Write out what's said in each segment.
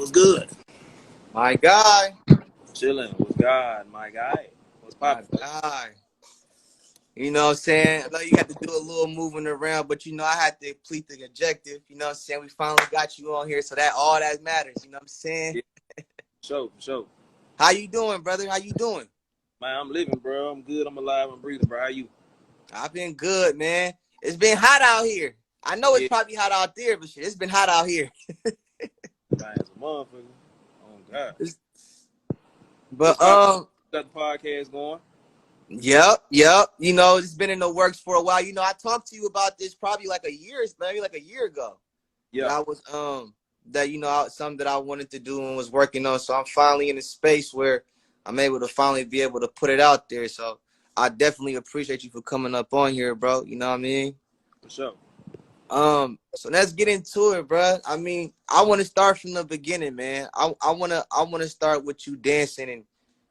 What's good? My guy, Chilling. What's God? My guy. What's my poppin'? guy. You know what I'm saying? I know you got to do a little moving around, but I had to complete the objective. You know what I'm saying? We finally got you on here, so that all that matters. You know what I'm saying? Yeah, for sure. How you doing, brother? How you doing? Man, I'm living, bro. I'm good. I'm alive. I'm breathing, bro. How you? I've been good, man. It's been hot out here. I know it's Yeah, probably hot out there, but shit, it's been hot out here. man, it's a motherfucker. Oh God. It's- What's but poppin'? Got the podcast going? yep. You know, it's been in the works for a while. You know, I talked to you about this probably maybe like a year ago. That Yeah. I was that something that I wanted to do and was working on. So I'm finally in a space where I'm able to finally be able to put it out there. So I definitely appreciate you for coming up on here, bro. You know what I mean? For sure. So let's get into it, bro. I mean, I want to start from the beginning, man. I wanna start with you dancing, and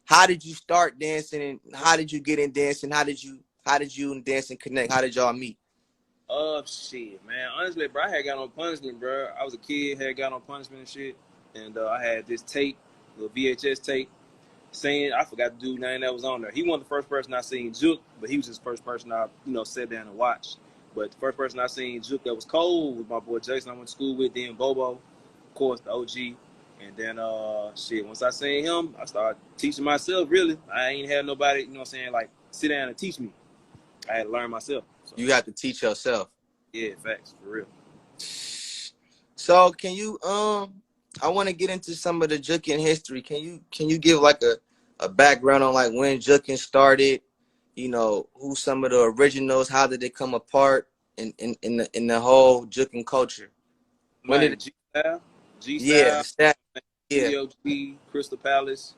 how did you start dancing, and how did you get in dancing? How did you and dancing connect? How did y'all meet? Shit, man. Honestly, bro, I had got on punishment, bro. I was a kid, had got on punishment and shit, and I had this tape, little VHS tape, saying I forgot the dude's name that was on there. He wasn't the first person I seen Jook, but he was just the first person I sat down and watched. But the first person I seen Jook that was cold was my boy Jason. I went to school with, then Bobo, of course the OG, and then once I seen him, I started teaching myself. Really, I ain't had nobody like sit down and teach me. I had to learn myself. So You got to teach yourself. yeah, facts for real. So can you I want to get into some of the Jookin history. Can you give like a background on like when Jookin started? You know, who some of the originals? How did it come apart in the whole Jookin culture? When did Man, it? G Yeah, Style, the stat. Yeah. Studio G, Crystal Palace.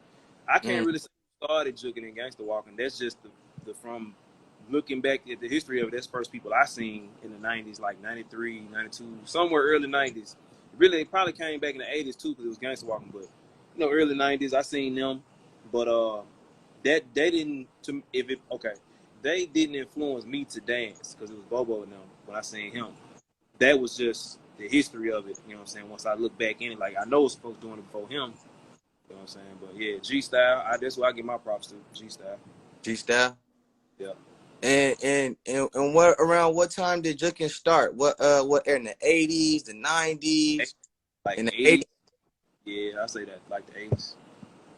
I can't Mm, really say who started Jookin and Gangsta Walking. That's just the from looking back at the history of it. That's first people I seen in the 90s, like 93, 92, somewhere early 90s. Really, it probably came back in the 80s too because it was Gangsta Walking. But early 90s, I seen them. But that they didn't to if it okay, they didn't influence me to dance because it was Bobo and them when I seen him. That was just the history of it. You know what I'm saying? Once I look back in it, like I know it's folks doing it before him. You know what I'm saying? But yeah, G Style. That's where I get my props to. G Style. G style. Yeah. And what around what time did Jookin start? What in the 80s, the 90s, Like in the 80s. 80s, Yeah, I say that. Like the 80s.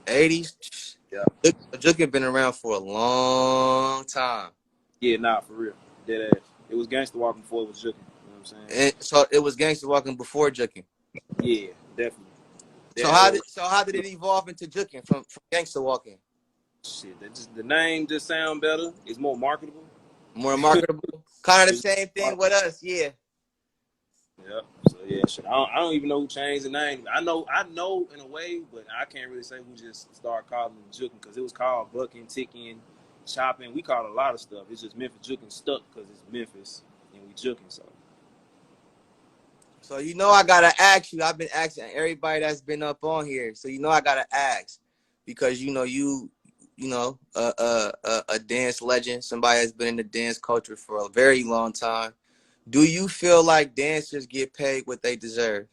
80s? Yeah. Jookin been around for a long time. Yeah, nah, for real. Dead ass. It was Gangsta Walking before it was Jookin. You know what I'm saying? And so it was Gangsta Walking before Jookin. Yeah, definitely. So That how did it evolve into Jookin from Gangsta Walking? shit. That just the name just sound better. It's more marketable. More marketable. Kind of the It's same thing more with us, yeah. yeah. So yeah, shit. I don't even know who changed the name. I know in a way, but I can't really say who just started calling it Jookin because it was called bucking, ticking, chopping. We called a lot of stuff. It's just Memphis Jookin stuck because it's Memphis and we Jookin. So So I gotta ask you. I've been asking everybody that's been up on here. So I gotta ask because a dance legend, somebody that's been in the dance culture for a very long time. Do you feel like dancers get paid what they deserve?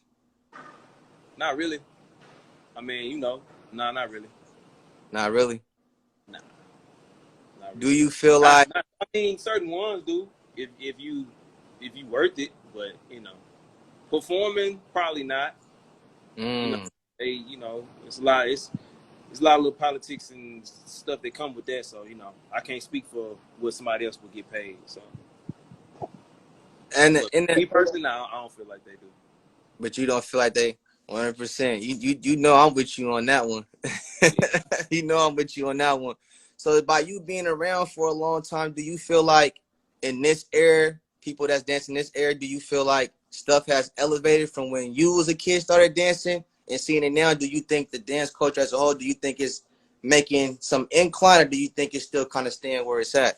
not really. I mean, nah, not really. Not really. Nah, not Do really. you feel Not, like not. I mean, certain ones do if you worth it, but performing probably not. You know, mm, it's a lot. It's a lot of little politics and stuff that come with that. So I can't speak for what somebody else would get paid. So, and but in the me personally, I don't feel like they do. but you don't feel like they 100%. You know I'm with you on that one. Yeah. I'm with you on that one. So by you being around for a long time, do you feel like in this era, people that's dancing this era, do you feel like stuff has elevated from when you was a kid started dancing and seeing it now? Do you think the dance culture as a whole, do you think it's making some incline, or do you think it's still kind of staying where it's at?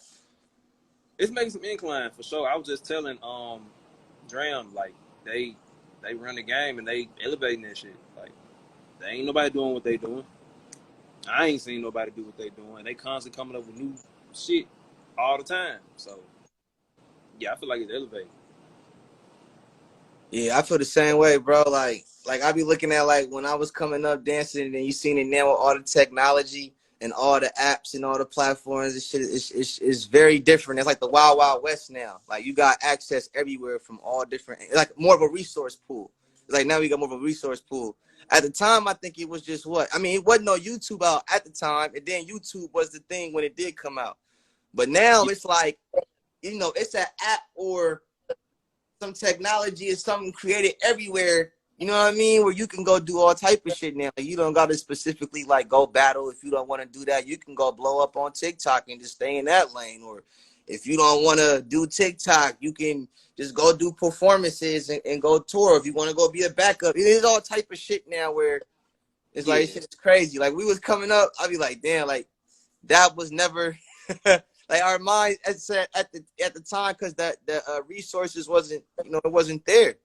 It's making some incline for sure. I was just telling Dram like they run the game and they elevating that shit. Like there ain't nobody doing what they doing. I ain't seen nobody do what they doing. They constantly coming up with new shit all the time. So yeah, I feel like it's elevating. Yeah, I feel the same way, bro. Like like I be looking at like when I was coming up dancing, and you seen it now with all the technology and all the apps and all the platforms. This shit is very different. It's like the Wild Wild West now. Like you got access everywhere from all different, like more of a resource pool. It's like now we got more of a resource pool. At the time, I think it was just what I mean. It wasn't no YouTube out at the time, and then YouTube was the thing when it did come out. But now it's like, you know, it's an app or some technology is something created everywhere. You know what I mean? Where you can go do all type of shit now. Like, you don't got to specifically like go battle. If you don't want to do that, you can go blow up on TikTok and just stay in that lane. Or if you don't want to do TikTok, you can just go do performances and go tour. If you want to go be a backup, there's all type of shit now where it's like shit is crazy. Like we was coming up, I'd be like, damn, like that was never like our mind at the time, because the resources wasn't, you know, it wasn't there.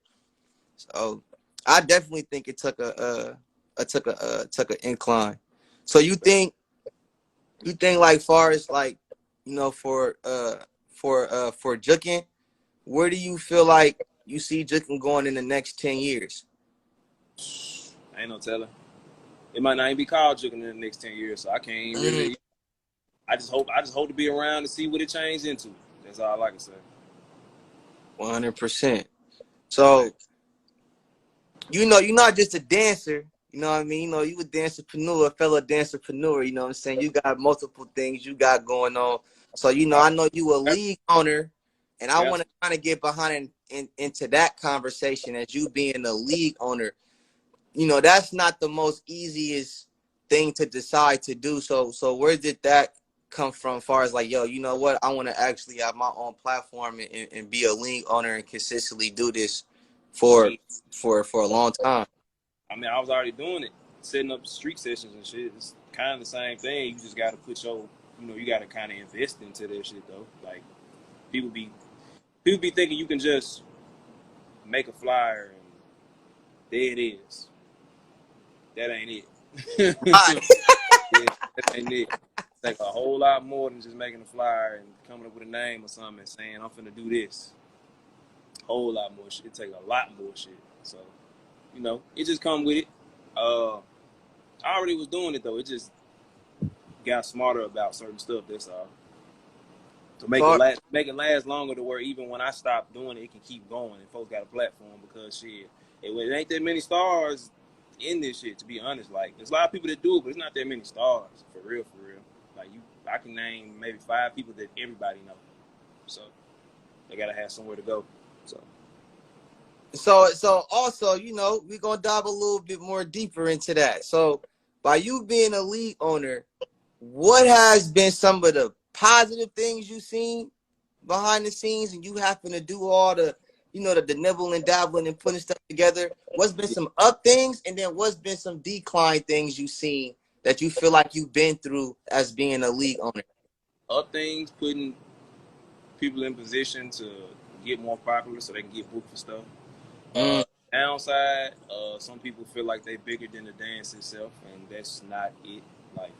So I definitely think it took took an incline. So you think like far as like, you know, for Jookin, where do you feel like you see Jookin going in the next 10 years? Ain't no telling. It might not even be called Jookin in the next 10 years, so I can't really. I just hope to be around to see what it changed into. That's all I can say. 100%. So, you know, you're not just a dancer. You know what I mean? You know, you a dancerpreneur, a fellow dancerpreneur. You know what I'm saying? You got multiple things you got going on. So, you know, I know you a league owner, and I want to kind of get behind into that conversation as you being a league owner. You know, that's not the most easiest thing to decide to do. So where did that come from, as far as like, yo, you know what, I want to actually have my own platform and be a league owner and consistently do this for a long time? I mean, I was already doing it, setting up street sessions and shit. It's kind of the same thing. You just got to put your, you know, you got to kind of invest into that shit though. Like people be thinking you can just make a flyer and there it is. That ain't it. That ain't it. It take a whole lot more than just making a flyer and coming up with a name or something and saying I'm finna do this. A whole lot more shit. It take a lot more shit. So, you know, it just come with it. I already was doing it though. It just got smarter about certain stuff. That's all. To make it last longer, to where even when I stop doing it, it can keep going and folks got a platform, because shit, it ain't that many stars in this shit, to be honest. Like, there's a lot of people that do it, but it's not that many stars, for real. Like, I can name maybe 5 people that everybody knows. So they gotta have somewhere to go. So also, you know, we're gonna dive a little bit more deeper into that. So by you being a league owner, what has been some of the positive things you've seen behind the scenes, and you happen to do all the, you know, the nibble and dabbling and putting stuff together? What's been some up things, and then what's been some decline things you've seen that you feel like you've been through as being a league owner? Up things, putting people in position to get more popular so they can get booked for stuff. Downside, some people feel like they bigger than the dance itself, and that's not it. Like,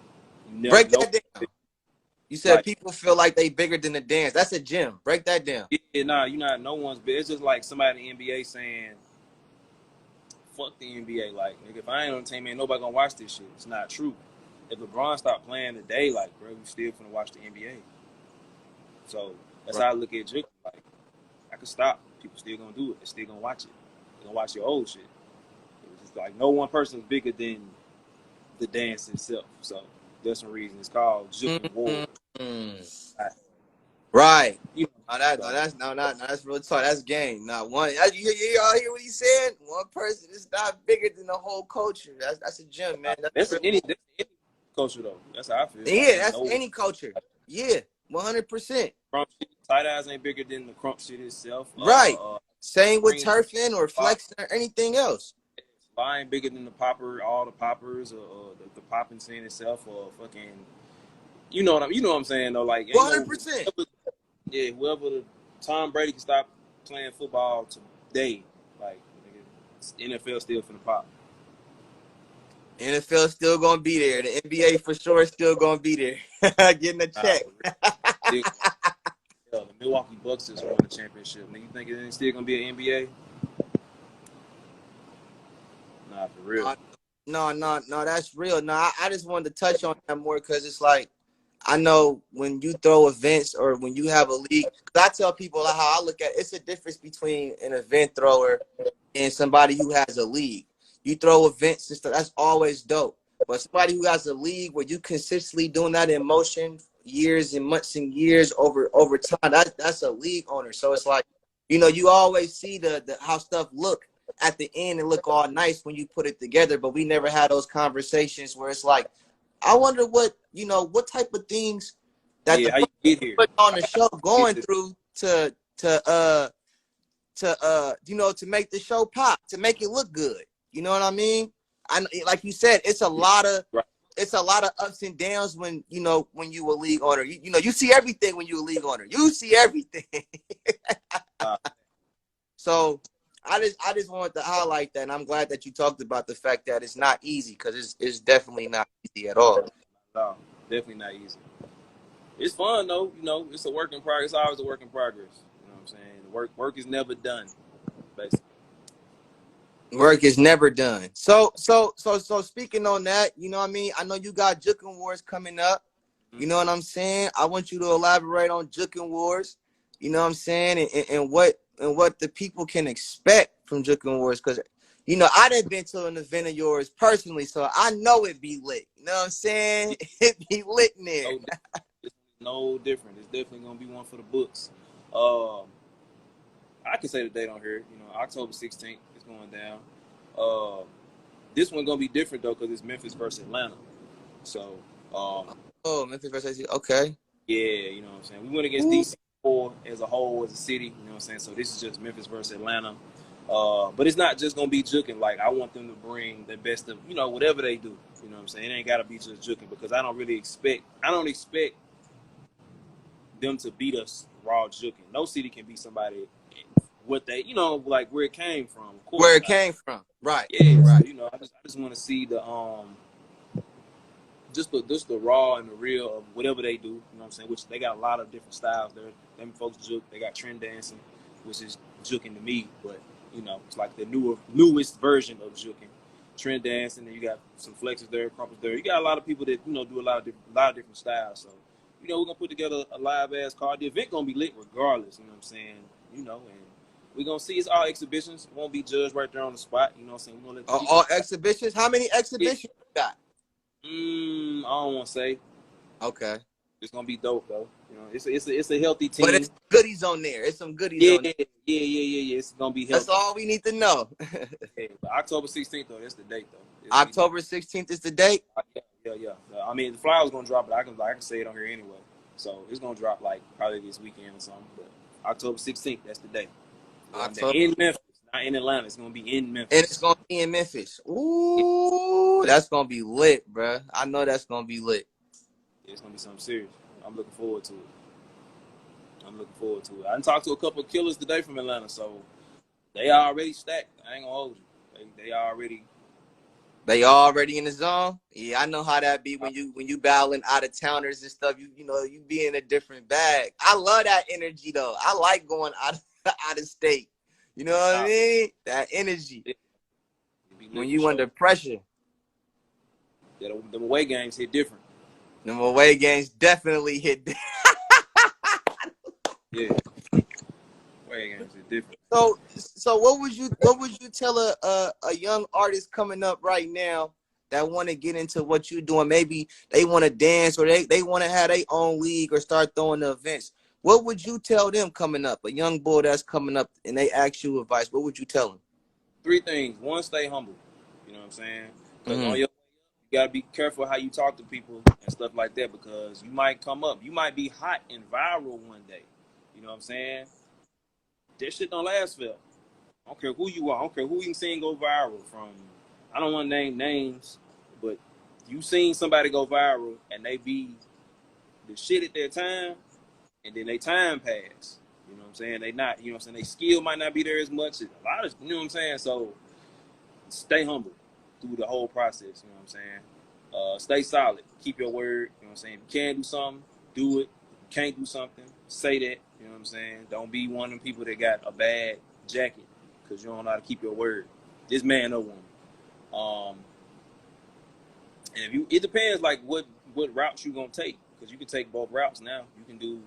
you never break know. that down. You said like, people feel like they bigger than the dance. That's a gym. Break that down. Yeah, nah, you're not. No one's big. It's just like somebody in the NBA saying, "Fuck the NBA." Like, nigga, if I ain't on the team, ain't nobody gonna watch this shit. It's not true. If LeBron stopped playing today, like, bro, we still finna watch the NBA. So that's how I look at Jookin. Like, I could stop. People still gonna do it. They're still gonna watch it. They're gonna watch your old shit. It's just like no one person's bigger than the dance itself. So there's some reason it's called Jookin War. Right. You know, that's real talk. That's game. Not one. You all hear what he said? One person is not bigger than the whole culture. That's a gym, man. That's any culture though. That's how I feel. Yeah, like, that's any culture. Yeah, 100%. Crump shit, tight eyes ain't bigger than the crump shit itself. Right. Same with turfing or flexing or anything else. Fly ain't bigger than the popper, all the poppers, or the popping scene itself, or fucking. You know what I'm saying though. Like 100%. Yeah, whoever Tom Brady can stop playing football today, like NFL still finna pop. NFL still gonna be there. The NBA for sure is still gonna be there. Getting a check. The Milwaukee Bucks just won the championship. Nigga, you think it's still gonna be an NBA? For real. No, that's real. No, I just wanted to touch on that more because it's like, I know when you throw events or when you have a league, because I tell people how I look at it, it's a difference between an event thrower and somebody who has a league. You throw events and stuff, that's always dope. But somebody who has a league where you consistently doing that in motion years and months and years over time, that's a league owner. So it's like, you always see the how stuff look at the end and look all nice when you put it together, but we never had those conversations where it's like, I wonder what type of things that Yeah, the how you person get here? put on the show Get going to, through to make the show pop, to make it look good. You know what I mean? Like you said, it's a lot of right. ups and downs when when you a league owner. You see everything when you a league owner. You see everything. Uh, So I just wanted to highlight that, and I'm glad that you talked about the fact that it's not easy, because it's definitely not easy at all. no, definitely not easy. It's fun though. It's a work in progress. It's always a work in progress. You know what I'm saying? Work is never done, basically. Work is never done. So speaking on that, you know what I mean? I know you got Jookin Wars coming up. You know what I'm saying? I want you to elaborate on Jookin Wars. You know what I'm saying? And what the people can expect from Jookin Wars, because I done been to an event of yours personally, so I know it be lit. You know what I'm saying? It be lit in there. No, it's no different. It's definitely gonna be one for the books. Um, I can say the date on here. October 16th is going down. Uh, this one gonna be different though because it's Memphis versus Atlanta. So, Oh, Memphis versus okay. yeah, you know what I'm saying. We went against DC as a whole, as a city. You know what I'm saying. So this is just Memphis versus Atlanta. But it's not just gonna be Jookin. Like, I want them to bring the best of whatever they do. You know what I'm saying. It ain't gotta be just Jookin, because I don't expect them to beat us raw Jookin. No city can beat somebody what they like where it came from. Of course Where it not. came from. Right. Yeah. So, Right. I just want to see the just the raw and the real of whatever they do. You know what I'm saying? Which they got a lot of different styles. Them folks juke. They got trend dancing, which is juking to me, but it's like the newest version of juking. Trend dancing, and you got some flexes there, crumpers there. You got a lot of people that do a lot of different styles. So we're gonna put together a live ass card. The event gonna be lit regardless. You know what I'm saying? And we're gonna see it's all exhibitions. It won't be judged right there on the spot. You know what I'm saying? We're gonna let the people. All exhibitions. How many exhibitions you got? I don't want to say. Okay. It's gonna be dope though. It's a healthy But team. it's goodies on there. It's some goodies Yeah, on there. yeah. It's gonna be That's healthy. all we need to know. Yeah, but October 16th though, that's the date though. October 16th is the date. Yeah. I mean, the flyer's gonna drop, but I can say it on here anyway. So it's gonna drop like probably this weekend or something. But October 16th, that's the date. October. In Memphis, not in Atlanta. It's gonna be in And it's Memphis. gonna be in Memphis. Yeah, Ooh, that's gonna be lit, bruh. I know that's gonna be lit. it's gonna be something serious. I'm looking forward to it. I done talked to a couple of killers today from Atlanta, so they already stacked. I ain't gonna hold you. They already. They already in the zone. Yeah, I know how that be when you battling out of towners and stuff. You be in a different bag. I love that energy though. I like going out of state. You know what I mean? That energy It be when lit for you under sure. pressure. Yeah, the away games hit different. Them away games definitely hit. Yeah, away games hit different. So what would you tell a young artist coming up right now that want to get into what you're doing? Maybe they want to dance, or they want to have their own league or start throwing the events. What would you tell them coming up? A young boy that's coming up and they ask you advice. What would you tell them? Three things. One, stay humble. You know what I'm saying? Because Mm-hmm. you gotta be careful how you talk to people and stuff like that, because you might come up, you might be hot and viral one day. You know what I'm saying? That shit don't last forever. I don't care who you are. I don't care who you seen go viral from. I don't want to name names, but you seen somebody go viral and they be the shit at their time, and then they time pass. You know what I'm saying? They not, you know what I'm saying? They skill might not be there as much. A lot of, you know what I'm saying? So stay humble through the whole process. You know what I'm saying? Stay solid. Keep your word. You know what I'm saying? If you can do something, do it. If you can't do something, say that. You know what I'm saying? Don't be one of them people that got a bad jacket because you don't know how to keep your word. This man or woman. Um, and if you, it depends like what routes you gonna take, because you can take both routes now. You can do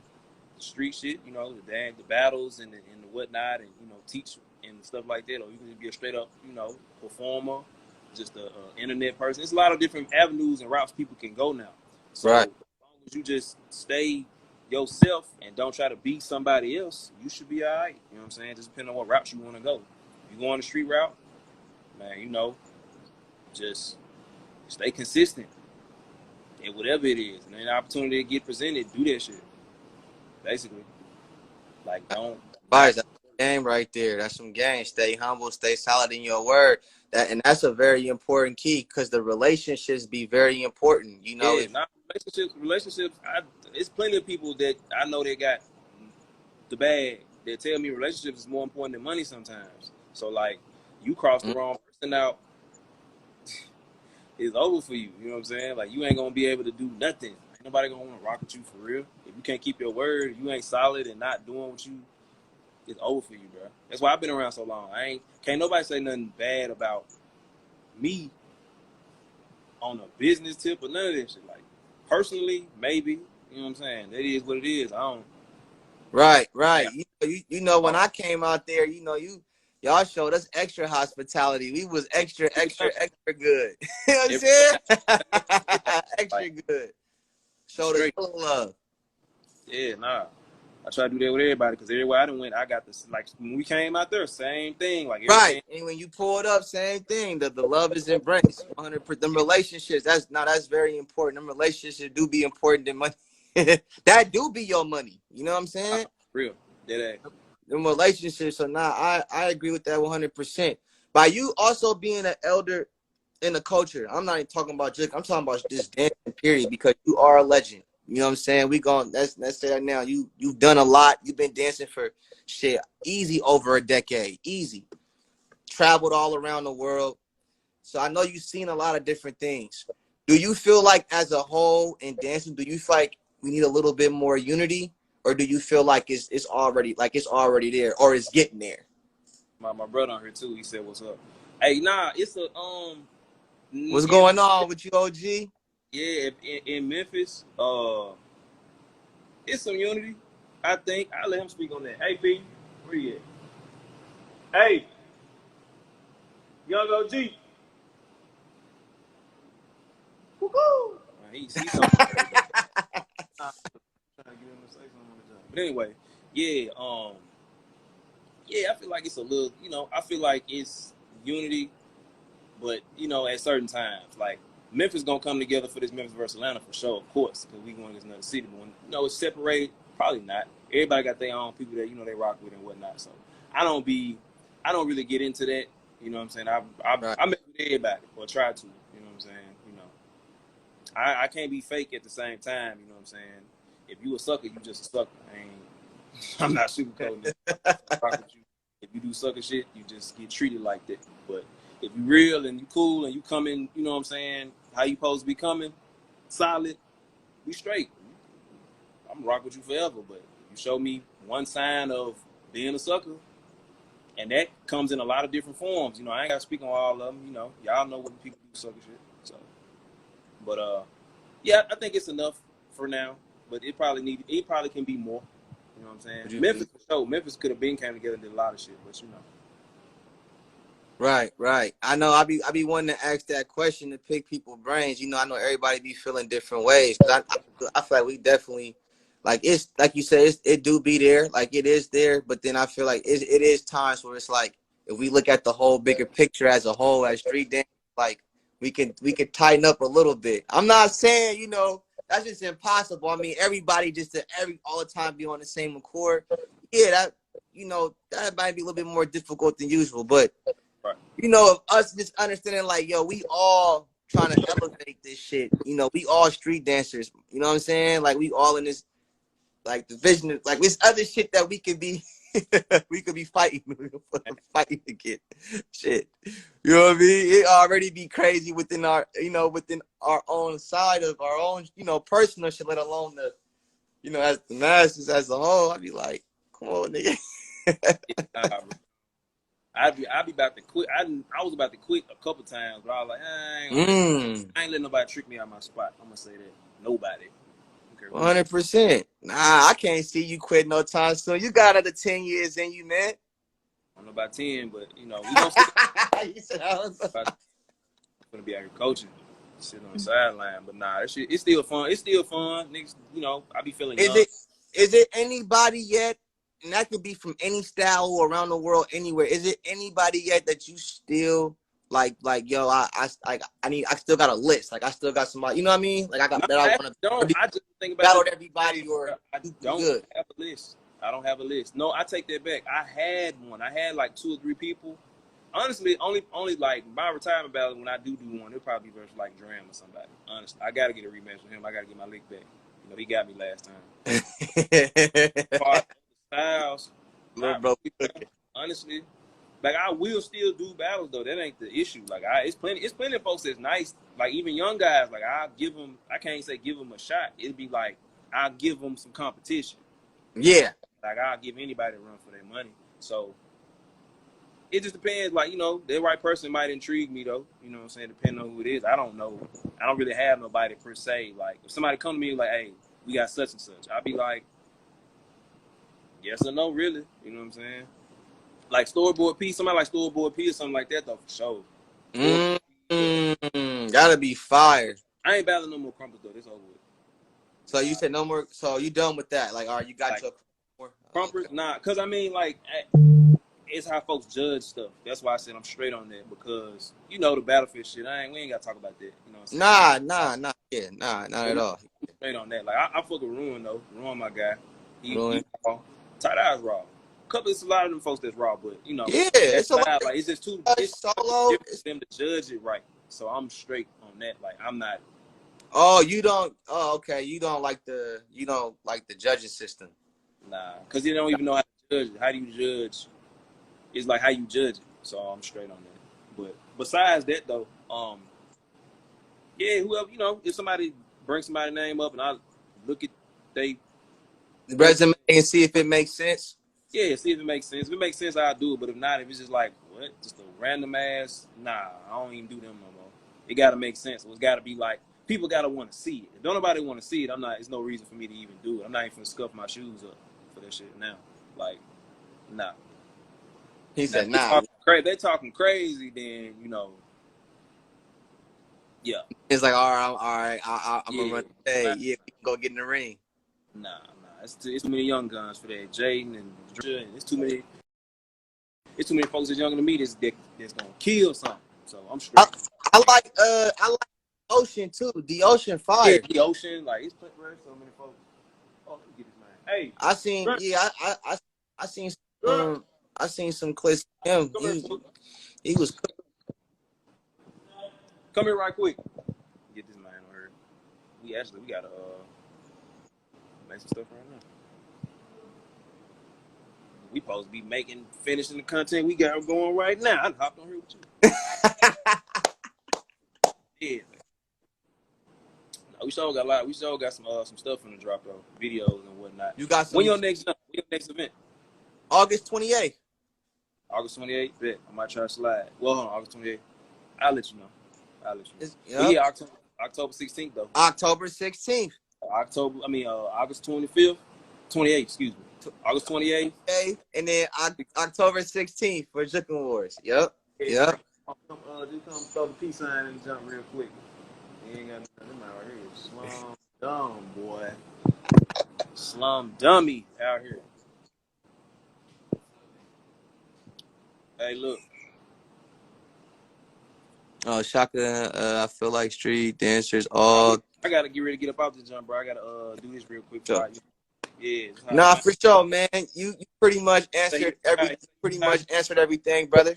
the street shit, you know, the battles and the whatnot, and you know, teach and stuff like that, or you can just be a straight up, you know, performer, just a internet person. There's a lot of different avenues and routes people can go now. So Right. as long as you just stay yourself and don't try to be somebody else, you should be all right. You know what I'm saying? Just depending on what route you want to go. If you go on the street route, man, you know, just stay consistent and whatever it is, and then the opportunity to get presented, do that shit. Basically, like don't Right, not. that's some game right there. That's some game. Stay humble, stay solid in your word. That's a very important key because the relationships be very important. You know, Yeah, if not relationships. It's plenty of people that I know that got the bag that tell me relationships is more important than money sometimes. So like, you cross the wrong person out, it's over for you. You know what I'm saying? Like, you ain't gonna be able to do nothing. Ain't nobody gonna want to rock with you for real. If you can't keep your word, you ain't solid and not doing what you, it's over for you, bro. That's why I've been around so long. Can't nobody say nothing bad about me on a business tip or none of that shit. Like, personally, maybe, you know what I'm saying? That is what it is. I don't. right, Yeah. right. You know when I came out there, you know, y'all showed us extra hospitality. We was extra, extra, extra good. You know what I'm Every, saying? like, Extra good. Showed us straight. full of love. Yeah, nah. I try to do that with everybody, because everywhere I done went, I got this. Like, when we came out there, same thing. Like, Right. everything. And when you pull it up, same thing. The love is embraced. 100%. Them relationships, that's very important. Them relationships do be important than money. That do be your money. You know what I'm saying? Real. Dead ass. Them relationships. So now I agree with that 100%. By you also being an elder in the culture, I'm not even talking about Jookin. I'm talking about just dancing, period, because you are a legend. You know what I'm saying? Let's say that now. You've done a lot. You've been dancing for shit easy over a decade. Easy. Traveled all around the world. So I know you've seen a lot of different things. Do you feel like as a whole in dancing, do you feel like we need a little bit more unity? Or do you feel like it's already there or it's getting there? My brother on here too. He said, "What's up?" Hey, nah, it's a What's in going on with you, OG? yeah, in Memphis, it's some unity. I think I'll let him speak on that. Hey, P, where you at? Hey, young OG. Woo-hoo. He's something. I'm trying to get him to say something on the job. But anyway, yeah, yeah, I feel like it's a little, you know, I feel like it's unity, but you know, at certain times, like Memphis gonna come together for this Memphis versus Atlanta for sure, of course, because we going against another city. But when you know it's separated, probably not. Everybody got their own people that you know they rock with and whatnot. So I don't be, I don't really get into that. You know what I'm saying? Right. I mess with everybody or try to. You know what I'm saying? You know, I can't be fake at the same time. You know what I'm saying? If you a sucker, you just a sucker. I'm not sugarcoating it. Rock with you. If you do sucker shit, you just get treated like that. But if you real and you cool and you coming, you know what I'm saying, how you supposed to be coming, solid, we straight. I'm gonna rock with you forever. But you show me one sign of being a sucker, and that comes in a lot of different forms. You know, I ain't gotta speak on all of them. You know, y'all know what people do sucker shit. So, but yeah, I think it's enough for now. But it probably can be more. You know what I'm saying? Would you Memphis for sure. Memphis could have been came together and did a lot of shit, but you know. Right, right. I know I be wanting to ask that question to pick people's brains. You know, I know everybody be feeling different ways. Cause I feel like we definitely like it's like you said, it do be there, like it is there, but then I feel like it is times where it's like if we look at the whole bigger picture as a whole as street dance, like we could tighten up a little bit. I'm not saying, you know, that's just impossible. I mean, everybody just to all the time be on the same accord. Yeah, that you know, that might be a little bit more difficult than usual, but Right. you know, of us just understanding like, yo, we all trying to elevate this shit. You know, we all street dancers. You know what I'm saying? Like we all in this like the vision of, like this other shit that we could be we could be fighting fighting to get shit. You know what I mean? It already be crazy within our, you know, within our own side of our own, you know, personal shit, let alone the, you know, as the masses as a whole. I'd be like, come on, nigga. Yeah, I'd be about to quit. I was about to quit a couple times, but I was like, I ain't letting nobody trick me out of my spot. I'm gonna say that nobody. Okay, 100%. Nah, I can't see you quit no time soon. You got another 10 years in you, man. I don't know about 10, but you know we gonna see. You said I was Gonna be out here coaching, sitting on the sideline. But nah, that shit, it's still fun. It's still fun. Niggas, you know, I be feeling young. Is it anybody yet, and that could be from any style or around the world, anywhere. Is it anybody yet that you still like yo, I still got a list. Like I still got somebody, you know what I mean? Like I got No, that I want to I just think about battle everybody or I do don't good. have a list. I don't have a list. No, I take that back. I had one. I had like 2 or 3 people. Honestly, only like my retirement battle, when I do one, it'll probably be versus like Dram or somebody. Honestly, I gotta get a rematch with him. I gotta get my lick back. You know, he got me last time. As far as styles, Little not bro, really, honestly. Like I will still do battles though. That ain't the issue. Like it's plenty of folks that's nice. Like even young guys. Like I give them. I can't say give them a shot. It'd be like I'll give them some competition. yeah. Like I'll give anybody a run for their money. So it just depends. Like, you know, the right person might intrigue me though. You know what I'm saying? Depending on who it is. I don't know. I don't really have nobody per se. Like if somebody come to me like, hey, we got such and such, I'll be like, yes or no, really. You know what I'm saying? Like Storyboard P, somebody like Storyboard P or something like that though, for sure. Gotta be fire. I ain't battling no more Crumpers though. This over with. So you said no more. So you done with that? Like, all right, you got like, your more. Crumpers? Okay. Nah, cause I mean, like, it's how folks judge stuff. That's why I said I'm straight on that, because you know the Battlefield shit. We ain't gotta talk about that. You know what I'm saying? Nah, not at all. I'm straight on that. Like I fuck with Ruin though. Ruin my guy. He Ruin. raw. Tight Eyes raw. It's a lot of them folks that's raw, but you know, Yeah, that's it's a lot. like it's just too. It's solo. different for them to judge it right. So I'm straight on that. Like I'm not. Oh, you don't. Oh, okay. You don't like the judging system. Nah, because you don't even know how to judge it. How do you judge? It's like how you judge it. So I'm straight on that. But besides that though, yeah, whoever, you know, if somebody brings somebody's name up and I look at they resume and see if it makes sense. Yeah, see if it makes sense. If it makes sense, I'll do it. But if not, if it's just like, what? Just a random ass, nah, I don't even do them no more. It got to make sense. It's got to be like, people got to want to see it. If don't nobody want to see it, there's no reason for me to even do it. I'm not even going to scuff my shoes up for that shit now. Like, nah. He said, nah. They talking crazy, then, you know, yeah. It's like, all right, I'm going to run today. Yeah, we can go get in the ring. Nah. It's too many young guns for that. Jaden and Drew, and it's too many folks that's younger than me that's gonna kill something. So I'm straight. I like Ocean too. The Ocean fire. Yeah, the Ocean, like it's plenty of so many folks. Oh, let me get this man. Hey, I seen some clips of him. He was. Come here right quick. Get this man on here. We gotta make some stuff right now. We supposed to be finishing the content we got going right now. I hopped on here with you. Yeah. No, we sure got a lot. We sure got some stuff in the drop though, videos and whatnot. You got some. When your next event? August 28th. August 28th. Bet I might try to slide. Well, hold on, August 28th. I'll let you know. Yep. Yeah, October 16th though. October 16th. August 25th, 28th. Excuse me. August 28th. Okay, and then October 16th for Jookin Wars. Yep. Just come throw the peace sign and jump real quick. You ain't got nothing out here. Slum dumb boy. Slum dummy out here. Hey, look. Oh, Shaka, I feel like street dancers all. I gotta get ready to get up out the jump, bro. I gotta do this real quick. Sure. Yeah. Nah, for sure, man. You pretty much answered everything, brother.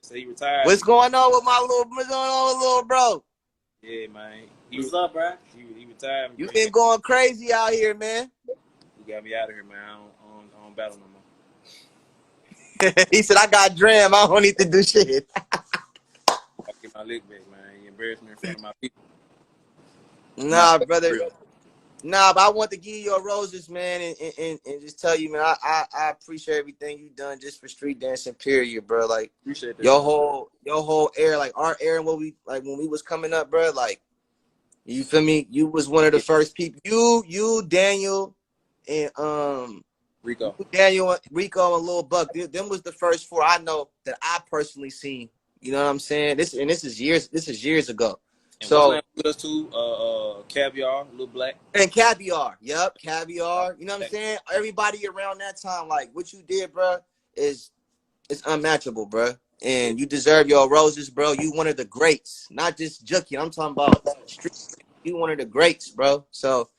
So he retired. What's going on with little bro? Yeah, man. What's up, bro? He retired. You been going crazy out here, man. You got me out of here, man. I don't battle no more. He said, I got Dram. I don't need to do shit. I get my lick back, man. You embarrass me in front of my people. Nah, brother. Nah, but I want to give you your roses, man, and just tell you, man, I appreciate everything you done just for street dancing, period, bro. Like Appreciate that, your bro. whole era, like our era, and what we like when we was coming up, bro. Like you feel me? You was one of the Yeah, first people. You, Daniel, and Rico. Daniel, Rico, and Lil Buck. Them was the first four I know that I personally seen. You know what I'm saying? This is years. This is years ago. And what's name So with us too? Caviar, Little Black. and Caviar. Yep, Caviar. You know what I'm Black. saying? Everybody around that time, like what you did, bro, is it's unmatchable, bro. Yeah. And you deserve your roses, bro. You one of the greats, not just Jookin. I'm talking about street. You one of the greats, bro. So,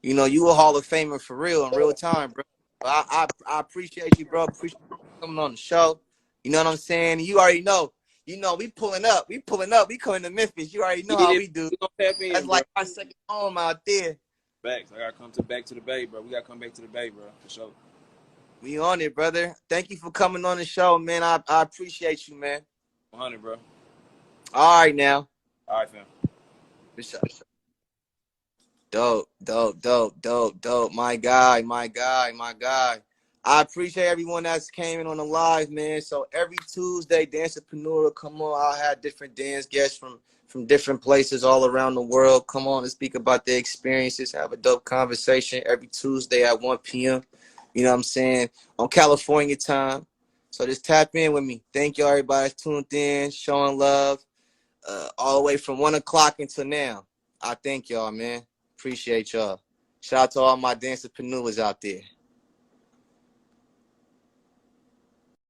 you know, you a Hall of Famer for real in real time, bro. I appreciate you, bro. Appreciate you coming on the show. You know what I'm saying? You already know. You know, we pulling up. We pulling up. We coming to Memphis. You already know how Yeah, we do. we gonna tap That's in, bro. like our second home out there. Facts. I gotta come back to the Bay, bro. We gotta come back to the Bay, bro, for sure. We on it, brother. Thank you for coming on the show, man. I appreciate you, man. 100, bro. All right, now. All right, fam. For sure. Dope, dope, dope, dope, dope. My guy, my guy, my guy. I appreciate everyone that's came in on the live, man. So every Tuesday, Dancerpreneur, come on. I'll have different dance guests from different places all around the world. Come on and speak about their experiences, have a dope conversation every Tuesday at 1 p.m. You know what I'm saying? On California time. So just tap in with me. Thank you, everybody that's tuned in, showing love, all the way from 1 o'clock until now. I thank y'all, man. Appreciate y'all. Shout out to all my dancerpreneurs out there.